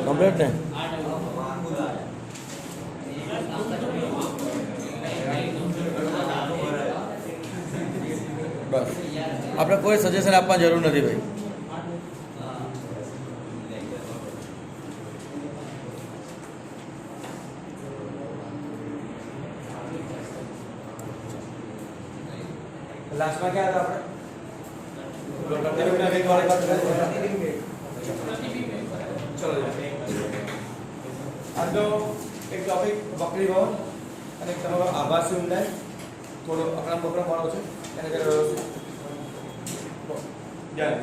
Complete ને બસ આપણે કોઈ સજેશન આપવા જરૂર નથી ભાઈ. लास्ट में क्या था आपने चलो आज तो एक टॉपिक बकरी भवन અને તમારો આભાસી ઊંડાઈ થોડો અકળામ બકરામ વાળો છે એને જરા વ્યવસ્થિત ધ્યાન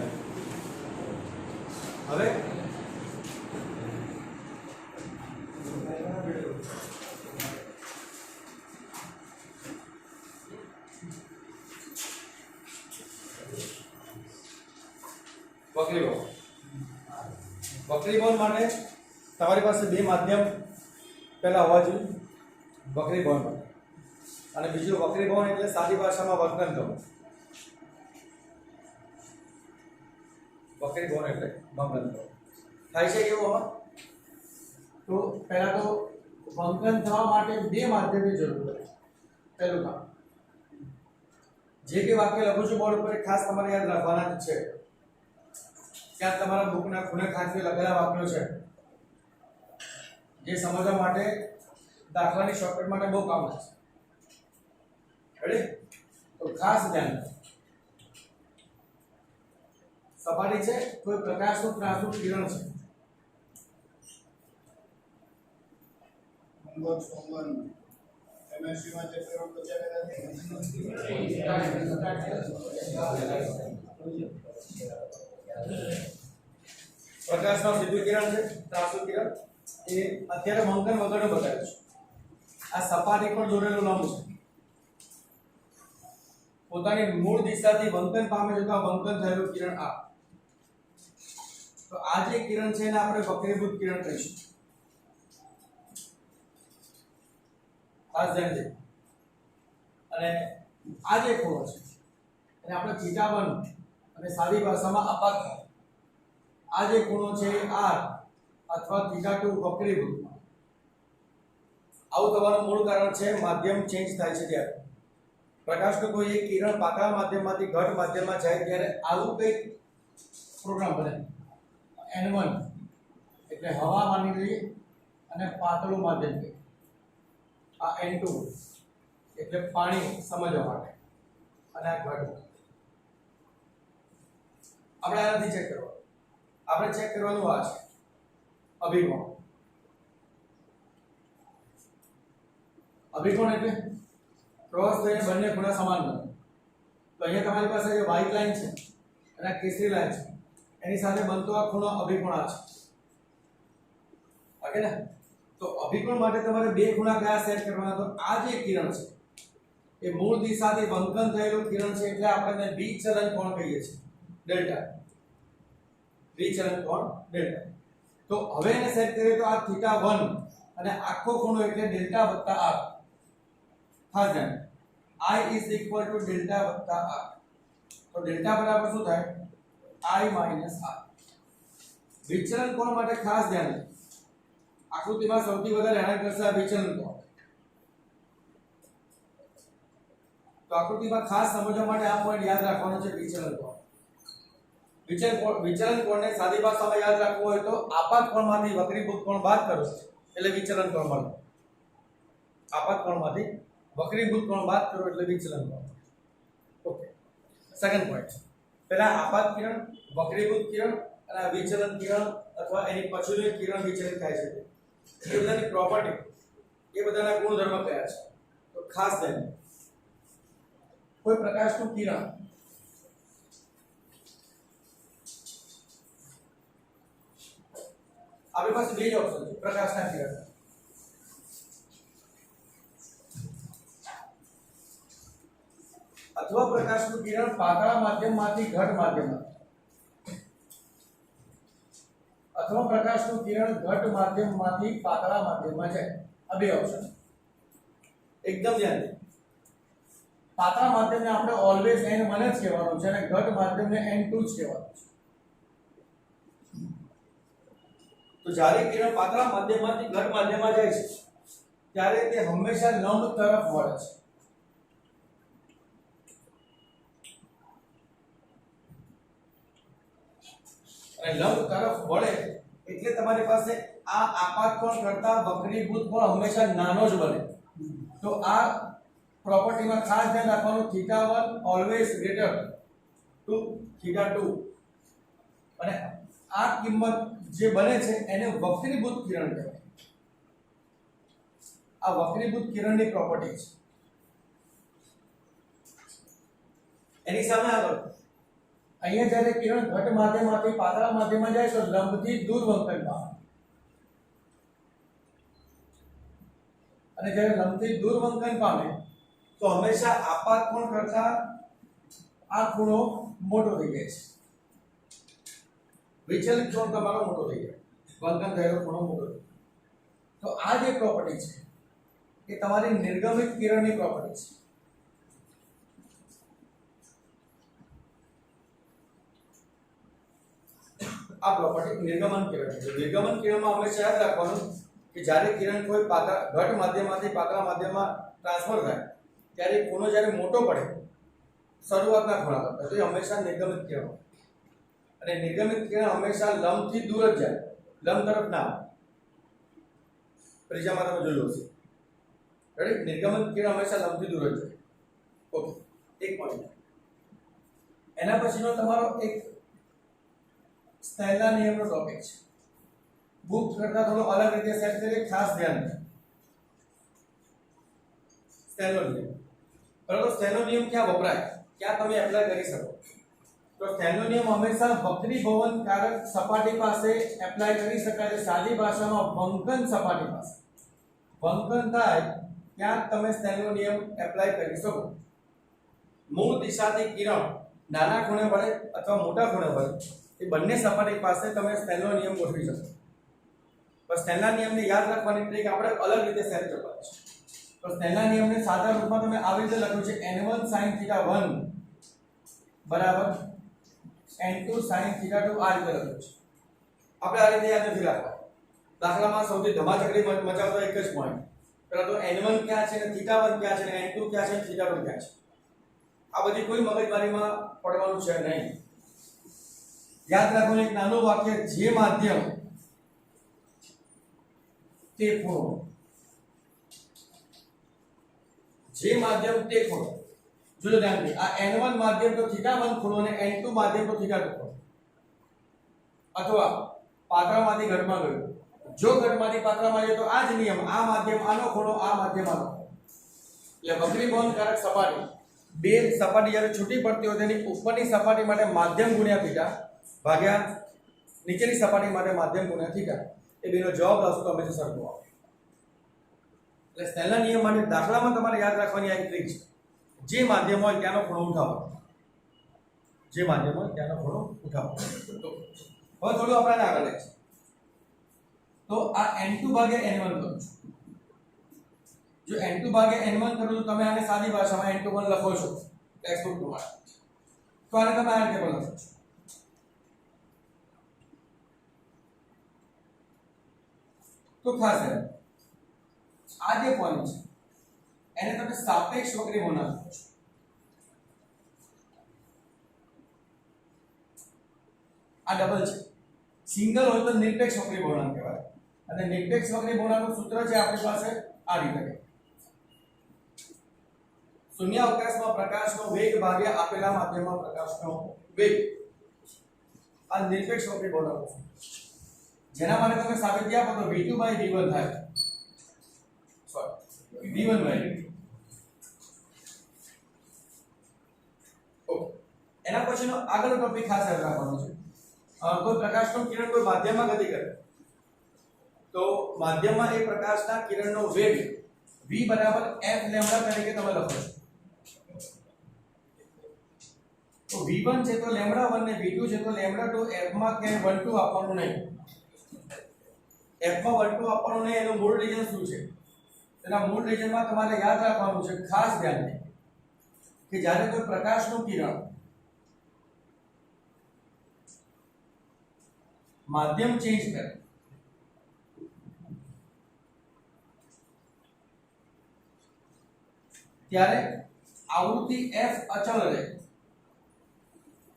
હવે બકરી બોન માટે તમારી પાસે બે માધ્યમ પહેલા હોવા જોઈએ. બકરી બોન અને બીજું બકરી બોન એટલે સાદી ભાષામાં વર્તન કરવું. બકરી બોન એટલે બંકન કરવું થાય છે કેવું હવે તો પહેલા તો બંકન થવા માટે બે માધ્યમની જરૂર પડે. પહેલું કામ જે કે વાક્ય લખું છું બોર્ડ ઉપર ખાસ તમારે યાદ રાખવાના જ છે. क्या તમારા બુકના ખૂણે ખાંચે લખેલા વાક્યો છે જે સમજવા માટે દાખલાની શોર્ટકટ માટે બહુ કામ છે. રેડી? તો ખાસ ધ્યાન રાખો. સપાટી છે કોઈ પ્રકાશનું ત્રાંસુ કિરણ છે. મંગળ સોમવાર એમએસસી માં જે પ્રયોગ બચાવેલા પ્રકાશનો સીધું કિરણ છે ત્રાંસુ કિરણ એ અત્યારે મંકન વગરનો બતાવ્યો છે. આ સપાટી પર દોરેલું લંબ છે. પોતાની મૂળ દિશાથી વંકન પામે છે તો આ વંકન થયેલું કિરણ આ. તો આ જે કિરણ છે એને આપણે વક્રીભૂત કિરણ કહીશું. ખાસ ધ્યાન દે. અને આ જે ખૂણો છે એને આપણે θ1 અને સાદી ભાષામાં આપાત. આ જે ખૂણો છે r અથવા θ2 વક્રીભૂત. આવું થવાનું મૂળ કારણ છે માધ્યમ ચેન્જ થાય છે ત્યારે પ્રકાશનું કોઈ એક કિરણ પાતળા માધ્યમમાંથી ઘટ માધ્યમમાં જાય ત્યારે આવું કંઈક પ્રોગ્રામ બને. n1 એટલે હવા માની લઈએ અને પાતળું માધ્યમ કે આ n2 એટલે પાણી સમજવા માટે અને આ ઘટ. આપણે આનાથી ચેક કરવાનું. આપણે ચેક કરવાનું આ છે અભિકોણ. અભિકોણ એટલે ક્રોસ થઈને બંને ખૂણા સમાન બને. તો અહીંયા તમારી પાસે જે વ્હાઇટ લાઈન છે અને આ કેસરી લાઈન છે એની સાથે બનતો આ ખૂણો અભિકોણ આ છે. ઓકે ને? તો અભિકોણ માટે તમારે બે ખૂણા કયા સેટ કરવાના? તો આ જે કિરણ છે એ મૂળ દિશાથી વંકન થયેલું કિરણ છે એટલે આપણે વિચલન કોણ કહીએ છીએ ડેલ્ટા. વિચલન કોણ ડેલ્ટા. તો હવે એને સેટ કરીએ તો આ θ1 અને આખો ખૂણો એટલે ડેલ્ટા વત્તા r. ખાસ ધ્યાન I is equal to delta વત્તા r. તો ડેલ્ટા બરાબર શું થાય? I minus r. વિચલન કોણ માટે ખાસ ધ્યાન દે. આકૃતિમાં સૌથી વધારે હેરાન કરશે આ વિચલન કોણ. તો આકૃતિમાં ખાસ સમજવા માટે આ પોઈન્ટ યાદ રાખવાનો છે વિચલન કોણ. વિચલન કોણને સાદી ભાષામાં યાદ રાખવું હોય તો આપાત કોણમાંથી વક્રીભૂત કોણ બાદ કરો એટલે વિચલન કોણ મળે. આપાત કોણમાંથી વક્રીભૂત કોણ બાદ કરો એટલે વિચલન કોણ. ઓકે. Second point. પહેલા આપાત કિરણ, વક્રીભૂત કિરણ અને આ વિચલન કિરણ અથવા એની પછીનું કિરણ વિચલિત થાય છે. એ બધાની પ્રોપર્ટી, એ બધાના ગુણધર્મ કયા છે? તો ખાસ ધ્યાન. કોઈ પ્રકાશનું કિરણ આપણી પાસે બે જ ઓપ્શન છે પ્રકાશના કિરણ. અથવા પ્રકાશનું કિરણ પાતળા માધ્યમમાંથી ઘટ માધ્યમમાં, અથવા પ્રકાશનું કિરણ ઘટ માધ્યમમાંથી પાતળા માધ્યમમાં જાય. આ બે ઓપ્શન. એકદમ ધ્યાન દે. પાતળા માધ્યમને આપણે ઓલવેઝ n1 જ કહેવાનું છે અને ઘટ માધ્યમને n2 જ કહેવાનું છે. તો જ્યારે કિરણ પાતળા માધ્યમમાંથી ઘટ માધ્યમમાં જાય છે ત્યારે તે હંમેશા લંબ તરફ વળે છે. અને લંબ તરફ વળે એટલે તમારી પાસે આ આપાત કોણ કરતા વક્રીભૂત કોણ હંમેશા નાનો જ બને. તો આ પ્રોપર્ટીમાં ખાસ ધ્યાન રાખવાનું, θ1 ઓલવેઝ ગ્રેટર ટુ θ2. અને આ કિંમત જે બને છે એને વક્રીભૂત કિરણ કહેવાય. આ વક્રીભૂત કિરણની પ્રોપર્ટી છે. એની સામે આગળ અહીંયા જ્યારે કિરણ ઘટ માધ્યમમાંથી પાતળા માધ્યમમાં જાય તો લંબથી દૂર વંકન પામે. અને જ્યારે લંબથી દૂર વંકન પામે તો હંમેશા આપાત કોણ કરતા આ ખૂણો મોટો થઈ જાય છે. વિચલિત કોણ તમારો મોટો થઈ જાય, વંકન થયેલો ખૂણો મોટો થઈ જાય. તો આ જે પ્રોપર્ટી છે એ તમારી નિર્ગમિત કિરણની પ્રોપર્ટી છે. આ પ્રોપર્ટી નિર્ગમન કિરણ છે. નિર્ગમન કિરણમાં હંમેશા યાદ રાખવાનું કે જ્યારે કિરણ કોઈ પાતળા ઘટ માધ્યમમાંથી પાતળા માધ્યમમાં ટ્રાન્સફર થાય ત્યારે ખૂણો જ્યારે મોટો પડે શરૂઆતના ખૂણા કરતા, તો એ હંમેશા નિર્ગમિત કિરણ. અને નિર્ગમિત કિરણ હંમેશા લંબથી દૂર જ જાય, લંબ તરફ ના આવે. પ્રિઝામાં તમે જોયું હશે. રેડી? નિર્ગમન કિરણ હંમેશા લંબથી દૂર જ જાય. ઓકે, એક પોઈન્ટ. એના પછીનો તમારો એક સ્નેલના નિયમનો ટોપિક છે. બુક કરતા થોડો અલગ રીતે સેટ કરીએ, ખાસ ધ્યાન રાખો. સ્નેલનો નિયમ. બરાબર? સ્નેલનો નિયમ ક્યાં વપરાય, ક્યાં તમે એપ્લાય કરી શકો? તો સ્નેલનો નિયમ હંમેશા વક્રીભવન કારક સપાટી પાસે એપ્લાય કરી શકાય છે. સાદી ભાષામાં વંકન સપાટી પાસે વંકન થાય ત્યાં તમે સ્નેલનો નિયમ એપ્લાય કરી શકો. મૂળ દિશાથી કિરણ નાના ખૂણે વળે અથવા મોટા ખૂણે વળે એ બંને સપાટી પાસે તમે સ્નેલનો નિયમ ગોઠવી શકો. બસ સ્નેલના નિયમને યાદ રાખવાની ટ્રીક આપણે અલગ રીતે સેટ કરવાની છે. તો સ્નેલના નિયમને સાદા રૂપમાં તમે આવી રીતે લખ્યું છે n1 sin θ1 બરાબર n2 sin θ2 આ રીતે લખ્યું છે. આપણે આ રીતે યાદ નથી રાખવા. દાખલામાં સૌથી ધમાચકડી મચાવતો એક જ પોઈન્ટ, પહેલા તો n1 ક્યાં છે ને θ1 ક્યાં છે ને n2 ક્યાં છે ને θ2 ક્યાં છે. આ બધી કોઈ મગજમારીમાં પડવાનું છે નહીં. યાદ રાખવાનું એક નાનું વાક્ય, જે માધ્યમ તે ખૂણો, જે માધ્યમ તે ખૂણો. જો ધ્યાનથી આ n1 માધ્યમ તો θ1 ખૂણો અને n2 માધ્યમ તો θ2 ખૂણો. અથવા પાતળામાંથી ઘટમાં ગયું, જો ઘટમાંથી પાતળામાં જાય તો આ જ નિયમ, આ માધ્યમ આનો ખૂણો, આ માધ્યમ આનો ખૂણો. એટલે વક્રીભવન કારક સપાટી, બે સપાટી જ્યારે છૂટી પડતી હોય તેની ઉપરની સપાટી માટે માધ્યમ ગુણ્યા થીટા ભાગ્યા નીચેની સપાટી માટે માધ્યમ ગુણ્યા થીટા, એ બેનો જવાબ આવશે તો હંમેશા સરખો આવે. એટલે સ્નેલના નિયમ માટે દાખલામાં તમારે યાદ રાખવાની આ એક ટ્રીક છે. જે માધ્યમ હોય ત્યાંનો ખૂણો ઉઠાવો, જે માધ્યમ હોય ત્યાંનો ખૂણો ઉઠાવો. તો હવે થોડું આપણે આગળ લઈએ. તો આ n2 ભાગ્યા n1 કરું છું. જો n2 ભાગ્યા n1 કરું તો તમે આને સાદી ભાષામાં n21 લખો છો ટેક્સ્ટબુક પ્રમાણે, તો આને તમે આ રીતે પણ લખો છો. તો ખાસ આ જે પોઈન્ટ છે એને તમે સાપેક્ષ વક્રી ગુણાંક કહો છો. આ ડબલ છે. સિંગલ હોય તો નિરપેક્ષ વક્રી ગુણાંક કહેવાય. અને નિરપેક્ષ વક્રી ગુણાંકનું સૂત્ર છે આપણી પાસે આ રીતે, શૂન્યાવકાશમાં પ્રકાશનો વેગ ભાગ્યા આપેલા માધ્યમમાં પ્રકાશનો વેગ. આ નિરપેક્ષ વક્રી ગુણાંક છે, જેના માટે તમે સાબિતી આપો તો v2/v1 થાય. Sorry, v1/v2. ઓકે, એના પછીનો આગળનો ટોપિક ખાસ યાદ રાખવાનો છે. કોઈ પ્રકાશનું કિરણ કોઈ માધ્યમમાં ગતિ કરે તો માધ્યમમાં એ પ્રકાશના કિરણનો વેગ v બરાબર f લેમ્ડા તરીકે તમે લખો છો. તો v1 છે તો લેમ્ડા 1 ને v2 છે તો લેમ્ડા 2. f માં કે 1 2 આપવાનું નહીં. f માં 1 2 આપવાનું નહીં. એનું મૂળ રીજન શું છે? તેના મૂળ રીજનમાં તમારે યાદ રાખવાનું છે, ખાસ ધ્યાન દે કે જ્યારે કોઈ પ્રકાશનું કિરણ માધ્યમ ચેન્જ કરે ત્યારે આવૃત્તિ f અચળ રહે,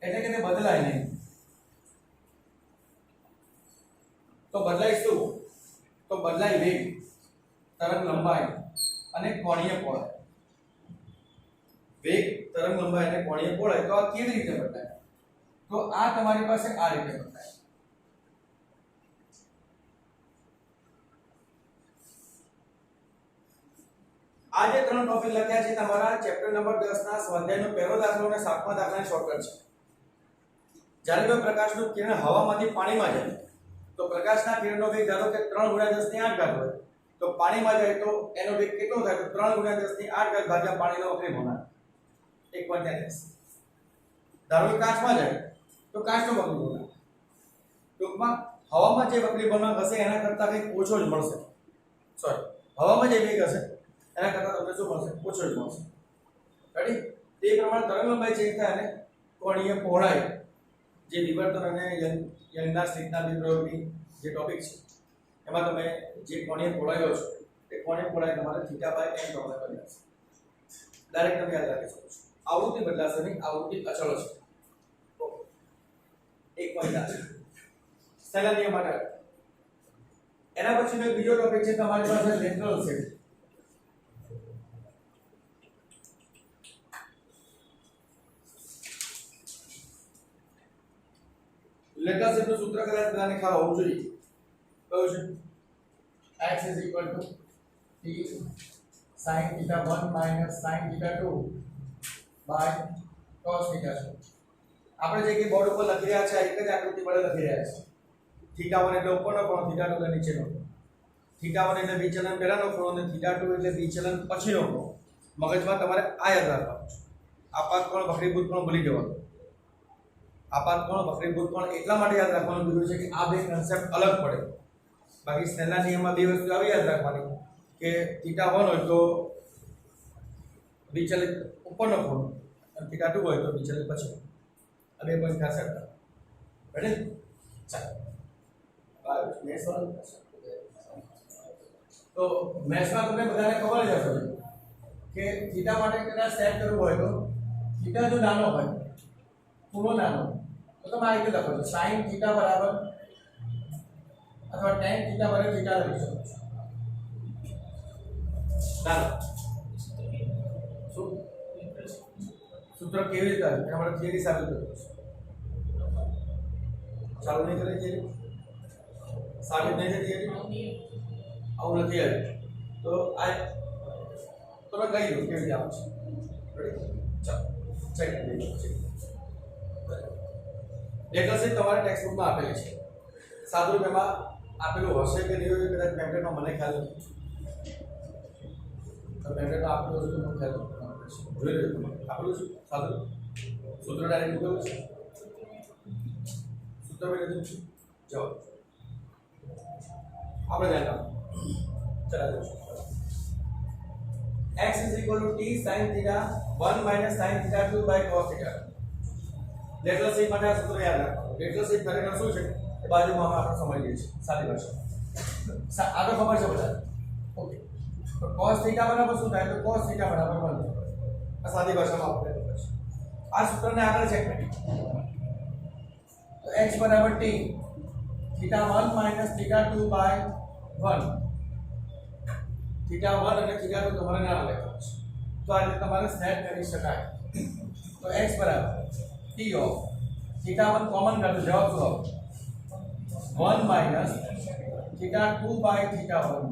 એટલે કે તે બદલાય નહીં. તો બદલાય શું? તો બદલાય વેગ, તરંગ લંબાઈ અને કોણીય પહોળાઈ. વેગ, તરંગ લંબાઈ અને કોણીય પહોળાઈ. તો આ કેવી રીતે બદલાય? તો આ તમારી પાસે આ રીતે બદલાય. આ જે ત્રણ ટોપિક લખ્યા છે તમારા ચેપ્ટર નંબર 10 ના સ્વાધ્યાયનો પહેલો દાખલો અને 7મા દાખલાની શોર્ટકટ છે. જ્યારે કોઈ પ્રકાશનું કિરણ હવામાંથી પાણીમાં જાય તો પ્રકાશના કિરણનો વેગ ધારો કે 3 × 10 ની 8 ઘાત હોય, તો પાણીમાં જાય તો એનો વેગ કેટલો થાય? તો 3 × 10 ની 8 ઘાત ભાગ્યા પાણીનો વક્રી ગુણાંક 1.10. ધારો કે કાચમાં જાય તો કાચનો વક્રી ગુણાંક, ટૂંકમાં હવામાં જે વક્રી ગુણાંક હશે એના કરતાં કંઈક ઓછો જ મળશે. સોરી, હવામાં જે વેગ હશે એના કરતાં તમને શું મળશે? ઓછો જ મળશે. રેડી? તે પ્રમાણે તરંગ લંબાઈ ચેન્જ થાય અને કોણીય પહોળાઈ, જે વિવર્તન અને યંગના સ્લિટના બે પ્રયોગની જે ટોપિક છે એમાં તમે જે કોણીય પહોળાઈઓ છે એ કોણીય પહોળાઈ તમારે θ/n ચોપડા કરી હશે. ડાયરેક્ટ તમે યાદ રાખી શકો છો. આવૃત્તિ બદલાશે નહીં, આવૃત્તિ અચળ છે. એક પોઈન્ટ આ છે સ્નેલર નિયમ માટે. એના પછીનો એક બીજો ટોપિક છે તમારી પાસે લેટરલ શિફ્ટ. લેટરલ શિફ્ટનું સૂત્ર કદાચ બધાને ખ્યાલ હોવું જોઈએ. કયું છે? x = t sin θ1 - sin θ2 cos θ2. આપણે જે કે બોર્ડ ઉપર લખી રહ્યા છે એક જ આકૃતિ વડે લખી રહ્યા છે. θ1 એટલે ઉપરનો ખૂણો, θ2 એટલે નીચેનો ખૂણો. θ1 એટલે વિચલન પહેલાનો ખૂણો અને θ2 એટલે વિચલન પછીનો ખૂણો. મગજમાં તમારે આ યાદ રાખવાનું છે. આપાત કોણ, વક્રીભૂત કોણ ભૂલી જવાનું. આપાત કોણ, વક્રીભૂત કોણ એટલા માટે યાદ રાખવાનું કીધું છે કે આ બે કન્સેપ્ટ અલગ પડે. બાકી સ્નેલના નિયમમાં બે વસ્તુ આવી યાદ રાખવાની કે θ1 હોય તો વિચલિત ઉપરનો ખૂણો અને θ2 હોય તો વિચલિત પછીનો. આ બે પોઈન્ટ ખાસ યાદ રાખો. રેડી? ચાલો તો મેથ્સમાં તમને બધાને ખબર જ હશે કે થીટા માટે કદાચ સેટ કરવું હોય તો થીટા જો નાનો હોય, ખૂણો નાનો, તો તમે આ રીતે લખો છો sin થીટા બરાબર અથવા tan થીટા બરાબર થીટા લખી શકો છો. ચાલો સૂત્ર કેવી રીતે આવે એના માટે થિયરી સાબિત કરવું છે. ચાલુ નહીં કરે થિયરી, સાબિત નહીં થાય થિયરી, આવું નથી આવ્યું તો આ તમે કહી દો કેવી રીતે આવશે. રેડી? ચાલો ચેક કરી લો. લેટરલ શીટ તમારા ટેક્સ્ટ બુકમાં આપેલી છે. સાદું રૂપમાં આપેલું હશે કે નહીં હોય કદાચ પેમ્પલેટમાં મને ખ્યાલ નથી. તો પેમ્પલેટમાં આપેલું હશે તો મને ખ્યાલ નથી. જોઈ લો તમે આપેલું છે સાદું સૂત્ર ડાયરેક્ટ મૂકેલું છે. સૂત્ર મેં નથી જવાબ આપણે ધ્યાન રાખો. ચલો x = t sin θ1 - sin θ2 cos θ. Lateral sheet માટે આ સૂત્ર યાદ રાખો. લેટરલ શીટ ખરેખર શું છે એ બાજુમાં આપણે સમજીએ છીએ સાદી ભાષામાં. આ તો ખબર છે બધા. ઓકે, તો cos θ બરાબર શું થાય? તો cos θ બરાબર 1 થાય. આ સાદી ભાષામાં આપણે ખબર છે. આ સૂત્રને આગળ ચેક કરીએ. તો x = t θ1 - θ2 1. θ1 અને θ2 તમારે નામ લખવાનું છે. તો આ રીતે તમારે સેટ કરી શકાય. તો x બરાબર t ઓફ θ1 કોમન કાઢો, જવાબ શું આવશે? 1 - θ2 θ1.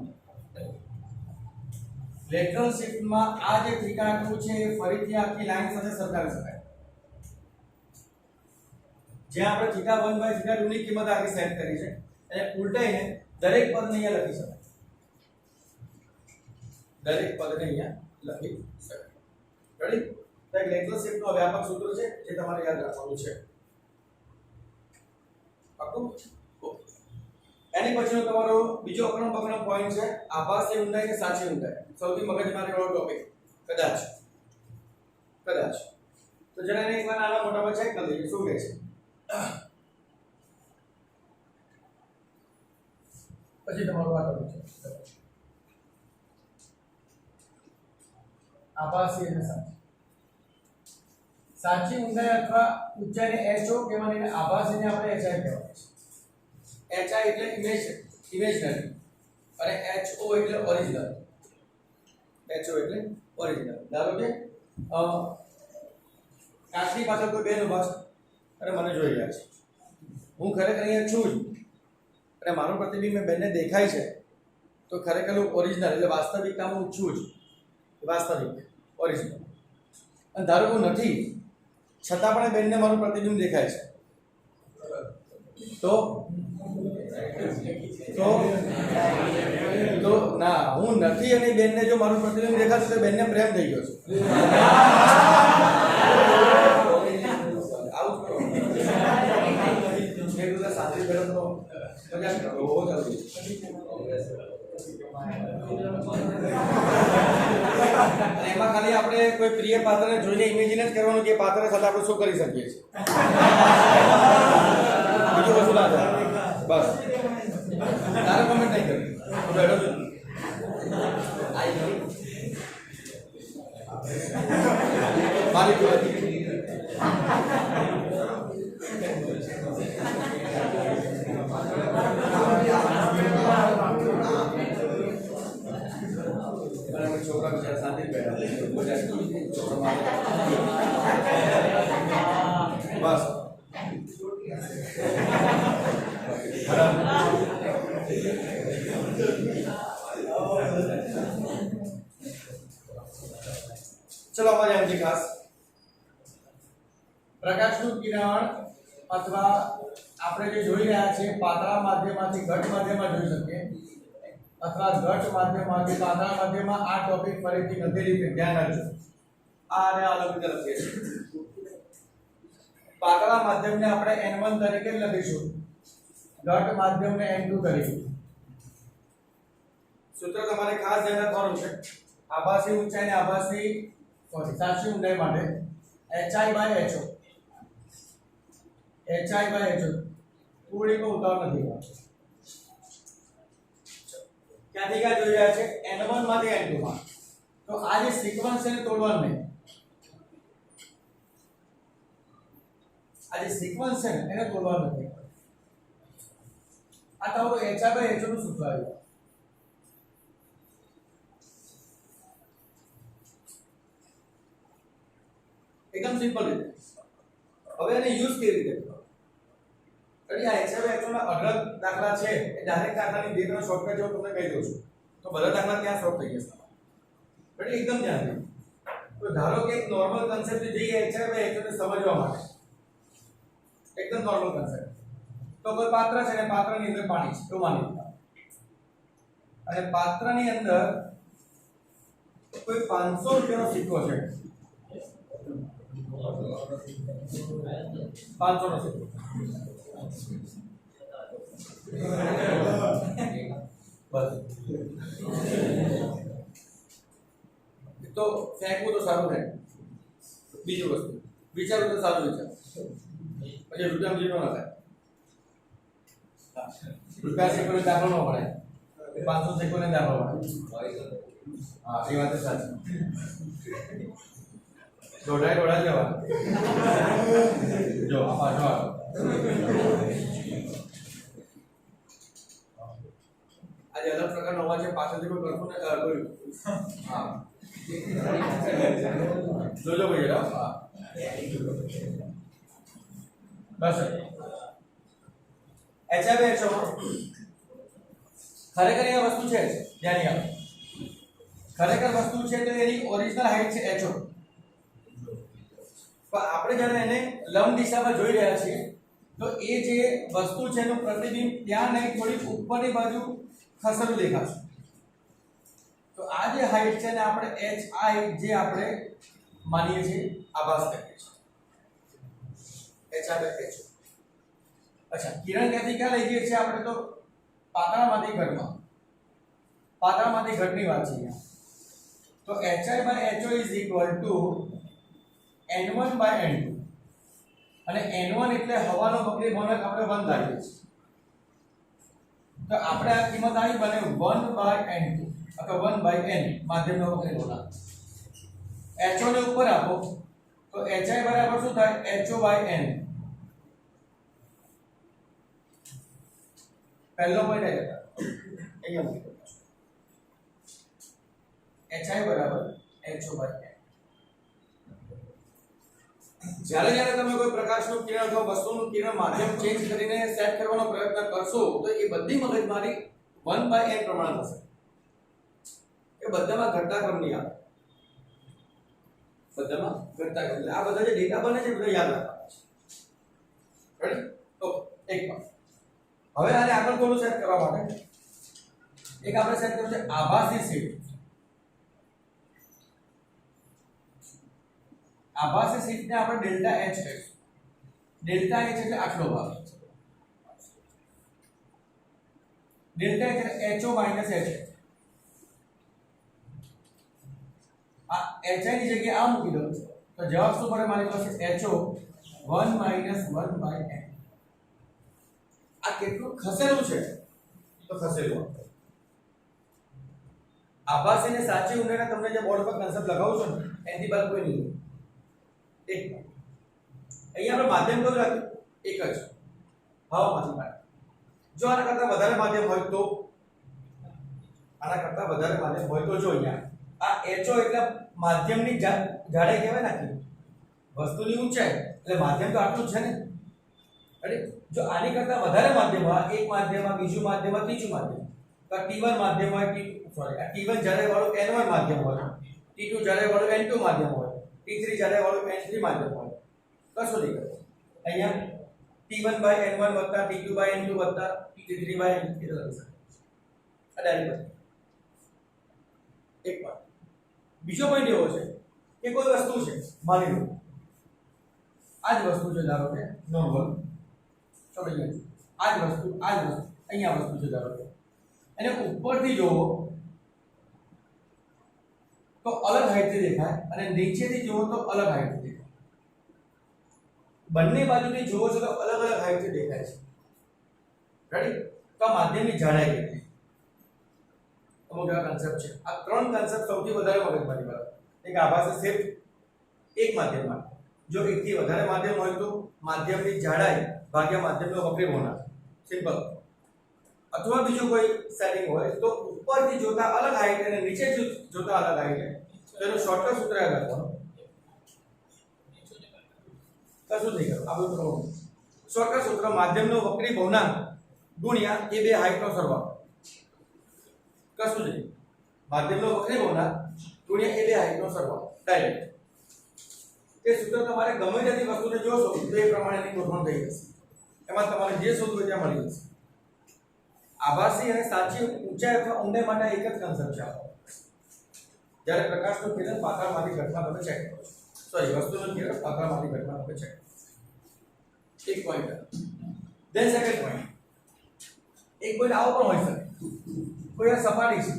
લેટરલ શિફ્ટમાં આ જે θ2 છે એ ફરીથી આખી લાઈન સાથે સરખાવી શકાય. જ્યાં આપણે θ1 / θ2 ની કિંમત આખી સેટ કરી છે અને ઉલટાઈને દરેક પદને અહીંયા લખી શકાય. દરેક પદને અહીંયા લખી શકાય. રેડી? તો એક લેટરલ શિફ્ટનો વ્યાપક સૂત્ર છે જે તમારે યાદ રાખવાનું છે. પાક્કું? એની પછીનો તમારો બીજો અકરમ બકરમ પોઈન્ટ છે આભાસી ઊંડાઈ કે સાચી ઊંડાઈ. સૌથી મગજમારી વાળો ટોપિક કદાચ તો જરા એને એકવાર નાના મોટામાં ચેક કરી લઈએ શું કહે છે. પછી તમારું આ ટોપિક છે. આભાસી અને સાચી. સાચી ઊંડાઈ અથવા ઊંચાઈને HO કહેવાની અને આભાસીને આપણે HI કહેવાય છે. HI એટલે ઇમેજનરી અને HO એટલે ઓરિજિનલ. HO એટલે ઓરિજિનલ. ધારો કે કાચની પાછળ કોઈ બેન ઊભા છે અને મને જોઈ રહ્યા છે. હું ખરેખર અહીંયા છું જ અને મારું પ્રતિબિંબ બેનને દેખાય છે, તો ખરેખર ઓરિજિનલ એટલે વાસ્તવિકતામાં હું છું જ, વાસ્તવિક ઓરિજિનલ. અને ધારો કે હું નથી, છતાં પણ બેનને મારું પ્રતિબિંબ દેખાય છે, તો તો ના, હું નથી અને બેનને જો મારું પ્રતિબિંબ દેખાશે તો બેનને પ્રેમ થઈ ગયો છે. આવું જ કરો. એક બધા સાચી બેનનો મજાક કરો, બહુ ચાલુ. એમાં ખાલી આપણે કોઈ પ્રિય પાત્રને જોઈને ઇમેજિન જ કરવાનું કે પાત્ર સાથે આપણે શું કરી શકીએ છીએ. બીજું કશું ના થાય. બસ તારે કમેન્ટ નહીં કરવી. મારી છોકરા બિચારા શાંતિ બેઠા બસ. ચલો અમારે એમ ખાસ પ્રકાશનું કિરણ અથવા આપણે જે જોઈ રહ્યા છીએ પાતળા માધ્યમમાંથી ઘટ માધ્યમમાં જોઈ શકીએ અથવા ઘટ માધ્યમમાંથી પાતળા માધ્યમમાં. આ ટોપિક ફરીથી ગંભીર રીતે ધ્યાન રાખજો. આ અને આ અલગ રીતે લખીએ છીએ. પાતળા માધ્યમને આપણે n1 તરીકે લખીશું, ઘટ માધ્યમને n2 તરીકે. સૂત્ર તમારે ખાસ ધ્યાન રાખવાનું છે. આભાસી ઊંચાઈ અને સાચી ઊંડાઈ માટે HI/HO. HI/HO થોડીક ઉતાવળ નથી. ક્યાંથી ક્યાં જોઈ રહ્યા છે? n1 માંથી n2 માં. તો આ જે સિક્વન્સ છે ને તોડવાનું નહીં. આ જે સિક્વન્સ છે ને એને તોડવાનું નથી. આ તમારું HI/HO નું સૂત્ર આવ્યું. એકદમ સિમ્પલ રીતે. હવે એને યુઝ કેવી રીતે કરો? એટલે આ HI/HO ના અઢળક દાખલા છે. એ ડાયરેક્ટ દાખલાની બે ત્રણ શોર્ટકટ જેવું તમને કહી દઉં છું, તો બધા દાખલા ત્યાં સોલ્વ થઈ જશે. એટલે એકદમ ધ્યાન દો. તો ધારો કે એક નોર્મલ કન્સેપ્ટ જોઈએ HI/HO ને સમજવા માટે, એકદમ નોર્મલ કન્સેપ્ટ. તો કોઈ પાત્ર છે ને પાત્રની અંદર પાણી છે એવું માની લો, અને પાત્રની અંદર કોઈ 500 રૂપિયાનો સિક્કો છે. 500 નો સિક્કો. બસ તો ફેંકવું તો સારું રહે. બીજી વસ્તુ વિચારવું તો સારું વિચાર. પછી રૂપિયા જીરો ના થાય. રૂપિયા સિક્કો દાખલો ન પડે, 500 સિક્કો ને દાખલો પડે. હા, એ વાત સાચી. દોઢાઈ જવા જો પાછો આજે અલગ પ્રકારનો અવાજ છે. પાછળથી કોઈ કરતું ને કર્યું. હા જોજો ભાઈ. હા બસ HI/HO ખરેખર એ વસ્તુ છે ધ્યાન આપો. ખરેખર વસ્તુ છે તો એની ઓરિજિનલ હાઈટ છે HO. પણ આપણે જ્યારે એને લંબ દિશામાં જોઈ રહ્યા છીએ તો એ જે વસ્તુ છે એનું પ્રતિબિંબ ત્યાં નહીં, થોડી ઉપરની બાજુ ખસેલું દેખાશે. તો આ જે હાઈટ છે ને આપણે HI જે આપણે માનીએ છીએ આભાસ કરીએ છીએ HI/HO. અચ્છા, કિરણ ક્યાંથી ક્યાં લઈ જઈએ છીએ આપણે? તો પાતળામાંથી ઘટમાં. પાતળામાંથી ઘટની વાત છે અહીંયા. તો HI/HO is equal to n1/n2. અને n1 એટલે હવાનો બકરી ગુણક આપણે 1 ધારીએ છીએ. તો આપણે આ કિંમત આવી બને 1/n2 અથવા 1/n માધ્યમનો બકરી ગુણક. HO ને ઉપર આપો તો HI બરાબર શું થાય HO/N પહેલો પોઈન્ટ અહીંયા મૂકી દો HI બરાબર HO/N જ્યારે જ્યારે તમે કોઈ પ્રકાશનું કિરણ અથવા વસ્તુનું કિરણ માધ્યમ ચેન્જ કરીને સેટ કરવાનો પ્રયત્ન કરશો તો એ બધી મગજમારી 1/n પ્રમાણે થશે એ બધામાં ઘટતા ક્રમ નહીં આવે બધામાં ઘટતા ક્રમ આ બધા જે ડેટા બને છે બધા યાદ રાખવાના છે રેડી તો એક વાર હવે આને આગળ થોડું સેટ કરવા માટે એક આપણે સેટ કર્યું છે આભાસી શિફ્ટ આભાસી શિફ્ટને આપણે ડેલ્ટા H કહીશું ડેલ્ટા H એટલે આટલો ભાગ ડેલ્ટા H એટલે HO માઈનસ H આ HI ની જગ્યાએ આ મૂકી દો તો જવાબ શું પડે મારી પાસે HO 1 માઈનસ 1/n આ કેટલું ખસેલું છે તો ખસેલું આભાસી ને સાચી ઉંડાઈને તમને જે બોર્ડ પર કન્સેપ્ટ લગાવું છો ને એની બાદ કોઈ નહીં એક અહીંયા આપણે માધ્યમ કયું રાખ્યું એક જ હવામાંથી પાડે જો આના કરતા વધારે માધ્યમ હોય તો જો અહીંયા આ HO એટલે માધ્યમની જાડાઈ કહેવાય ને આખી વસ્તુની ઊંચાઈ એટલે માધ્યમ તો આટલું જ છે ને રેડી જો આની કરતા વધારે માધ્યમ હોય એક માધ્યમ આ બીજું માધ્યમ આ ત્રીજું માધ્યમ તો T1 માધ્યમ હોય આ T1 જાડાઈ વાળું N1 માધ્યમ હોય T2 જાડાઈ વાળું N2 માધ્યમ હોય T3 જાડાઈ વાળું N3 માધ્યમ હોય કશું નહીં કરો અહીંયા T1/N1 T2/N2 T3/N3 લખી શકાય આ ડાયરેક્ટ એક વાત બીજો પોઈન્ટ એવો છે કે કોઈ વસ્તુ છે માની લો આ જ વસ્તુ છે ધારો કે નોર્મલ ચલો અહીંયા આ જ વસ્તુ અહીંયા વસ્તુ છે ધારો કે અને ઉપરથી જોવો તો અલગ હાઈટથી દેખાય અને નીચેથી જોવો તો અલગ હાઈટથી દેખાય બંને બાજુથી જોવો છો તો અલગ અલગ હાઈટથી દેખાય છે રેડી તો આ માધ્યમની જાડાઈ કેટલી અમુક એવા કન્સેપ્ટ છે આ ત્રણ કન્સેપ્ટ સૌથી વધારે મગજમારી વાળા એક આભાસી શિફ્ટ એક માધ્યમમાં જો એકથી વધારે માધ્યમ હોય તો માધ્યમની જાડાઈ ભાગ્યા માધ્યમનો વક્રી ગુણાંક સિમ્પલ અથવા બીજું કોઈ સેટિંગ હોય તો ઉપરથી જોતા અલગ હાઈટ અને નીચે જોતા અલગ હાઈટ તો એનું શોર્ટકટ સૂત્ર યાદ રાખવાનું કશું નહીં કરો આ બધું શોર્ટકટ સૂત્ર માધ્યમનો વક્રી ગુણાંક ગુણ્યા એ બે હાઈટનો સરવાળો કશું નહીં માધ્યમનો વક્રી ગુણાંક ગુણ્યા એ બે હાઈટનો સરવાળો ડાયરેક્ટ એ સૂત્ર તમારે ગમે તેની વસ્તુને જોશો તો એ પ્રમાણેની ગોઠવણ થઈ જશે એમાં તમારે જે શોધવું ત્યાં મળી જશે આભાસી અને સાચી ઊંચાઈ અથવા ઊંડાઈ માટે એક જ કન્સેપ્ટ છે જ્યારે પ્રકાશનું કિરણ પાતળામાંથી ઘટમાં તમે ચેક કરો છો સોરી વસ્તુનું કિરણ પાતળામાંથી ઘટમાં તમે ચેક કરો એક પોઈન્ટ ધેન સેકન્ડ પોઈન્ટ એક પોઈન્ટ આવો પણ હોઈ શકે કોઈ આ સપાટી છે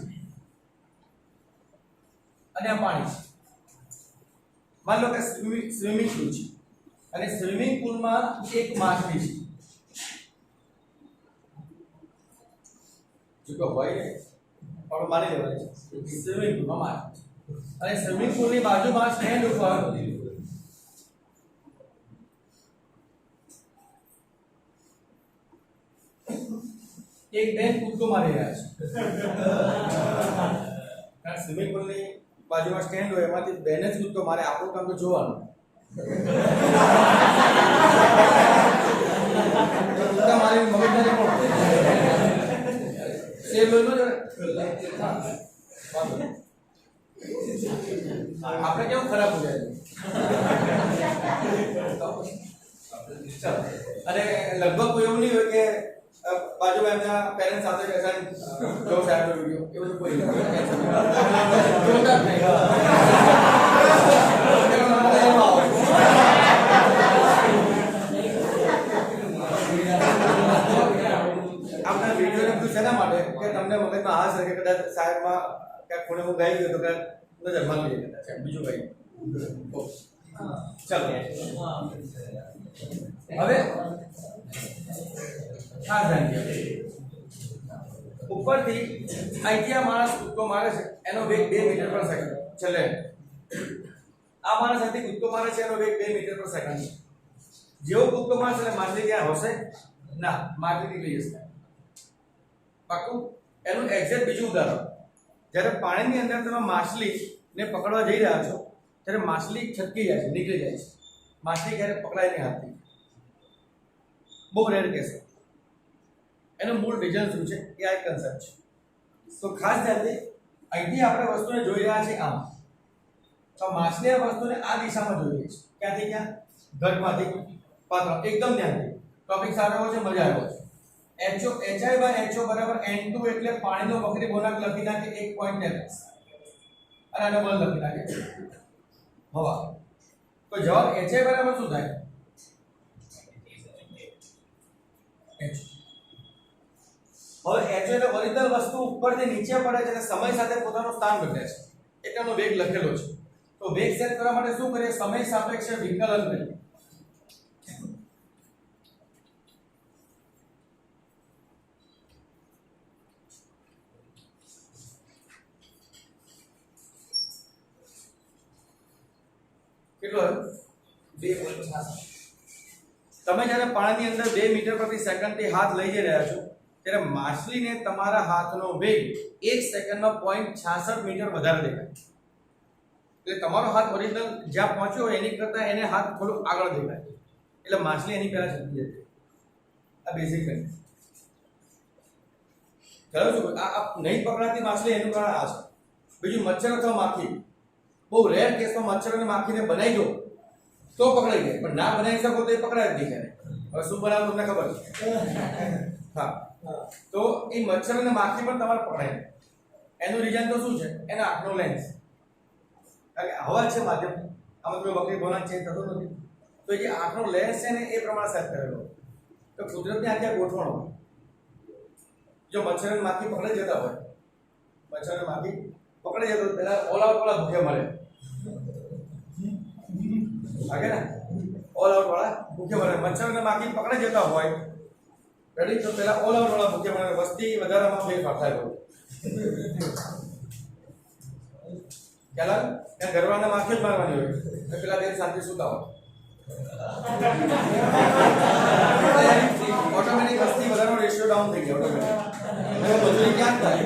અને આ પાણી છે માન લો કે સ્વિમિંગ પૂલ છે અને સ્વિમિંગ પૂલમાં એક માછલી છે જો હોય ને પણ માની લેવાની છે સ્વિમિંગ પૂલમાં માછલી છે અને સ્વિમિંગ પૂલની બાજુમાં સ્ટેન્ડ ઉપર એક બેન કૂદકો મારી રહ્યા છે સ્વિમિંગ પૂલની બાજુમાં સ્ટેન્ડ હોય એમાંથી બેન જ કૂદકો મારે આપણું કામ તો જોવાનું કૂદકા મારી મગજમારી કોણ સેવ લો જો આપણે કેવું ખરાબ હો જાય અને લગભગ કોઈ એવું નહીં હોય કે બાજુમાં એમના પેરેન્ટ્સ સાથે બેસાડી જો સાહેબનો વિડિયો એ બધું કોઈ જોતા જ નહીં આપણા વિડિયોને બધું શેના માટે કે તમને મગજમાં આ છે કે કદાચ સાહેબમાં ક્યાંક ખૂણે હું ગાઈ ગયો તો કદાચ નજરમાં લઈ કદાચ બીજું કઈ ચાલો હવે આ ધ્યાન ઉપરથી અહીંથી આ માણસ કૂદકો મારે છે એનો વેગ 2 મીટર પર સેકન્ડ છેલ્લે આ માણસ અહીંથી કૂદકો મારે છે એનો વેગ 2 મીટર પર સેકન્ડ છે. જેવો કૂદકો મારશે એટલે માછલી ક્યાં હશે? ના, માછલી નીકળી જશે. પાકું? એનું એક્ઝેક્ટ બીજું ઉદાહરણ, જ્યારે પાણીની અંદર તમે માછલીને પકડવા જઈ રહ્યા છો ત્યારે માછલી છટકી જાય છે, નીકળી જાય છે. માછલી ક્યારે પકડાય નહીં હાથથી. બહુ રેર કેસ. એનું મૂળ રીઝન શું છે એ આ એક કન્સેપ્ટ છે. તો ખાસ ધ્યાનથી અહીંથી આપણે વસ્તુને જોઈ રહ્યા છીએ આમ, તો માછલી આ વસ્તુને આ દિશામાં જોઈ રહી છે. ક્યાંથી ક્યાં? ઘટમાંથી પાત્ર. એકદમ ધ્યાનથી. ટોપિક સારો હોય છે, મજા આવે છે. HI/HO બરાબર N2 એટલે પાણીનો વક્રી ગુણાંક લખી નાખે 1.23 અને આને બળ લખી નાખે હવા. તો જવાબ HI બરાબર શું થાય? H. હવે HO એટલે ઓરિજિનલ વસ્તુ ઉપરથી નીચે પડે છે અને સમય સાથે પોતાનું સ્થાન બદલે છે એટલે એનો વેગ લખેલો છે. તો વેગ સેટ કરવા માટે શું કરીએ? સમય સાપેક્ષે વિકલન કરીએ. કેટલો 2.66. તમે જ્યારે પાણીની અંદર 2 મીટર પ્રતિ સેકન્ડથી હાથ લઈ જઈ રહ્યા છો ત્યારે માછલીને તમારા હાથનો વેગ 1 સેકન્ડમાં 0.66 મીટર વધારે દેખાય. એટલે તમારો હાથ ઓરિજિનલ જ્યાં પહોંચ્યો હોય એની કરતાં એને હાથ થોડું આગળ દેખાય. એટલે માછલી એની પહેલા છટકી જતી. આ બેઝિક છે. ખ્યાલ છો? આ નહીં પકડાતી માછલી એનું કારણ આ છે. બીજું મચ્છર અથવા માખી, બહુ રેર કેસમાં મચ્છર અને માખીને બનાવી દો તો પકડાઈ જાય, પણ ના બનાવી શકો તો એ પકડાય જ નહીં ક્યારે. હવે શું બનાવું તમને ખબર છે? હા, તો એ મચ્છર અને માખી પણ તમારે પકડાય. એનું રીઝન તો શું છે? એના આંખનો લેન્સ. કારણ કે હવા છે માધ્યમ, આમાં કોઈ વક્રી ગુણાંક ચેન્જ થતો નથી. તો જે આંખનો લેન્સ છે ને એ પ્રમાણે સેટ કરેલો. તો કુદરતની આખી ગોઠવણ હોય. જો મચ્છર અને માખી પકડાઈ જતા હોય, મચ્છર અને માખી પકડાઈ જતો પહેલા ઓલ આઉટ વાળા ભૂખ્યા મળે. આગે ને ઓલ આઉટ વાળા ભૂખ્યા મળે. મચ્છર અને માખી પકડાઈ જતા હોય રેડી, તો પહેલા ઓલ આઉટ વાળા ભૂખ્યા મળે. વસ્તી વધારામાં ફેરફાર થાય બહુ. પહેલા ત્યાં ઘરવાળાને માખી જ મારવાની હોય, પેલા બે શાંતિ સુતા હોય. ઓટોમેટિક વસ્તી વધારાનો રેશિયો ડાઉન થઈ ગયો. ઓટોમેટિક હવે મજૂરી ક્યાં થાય?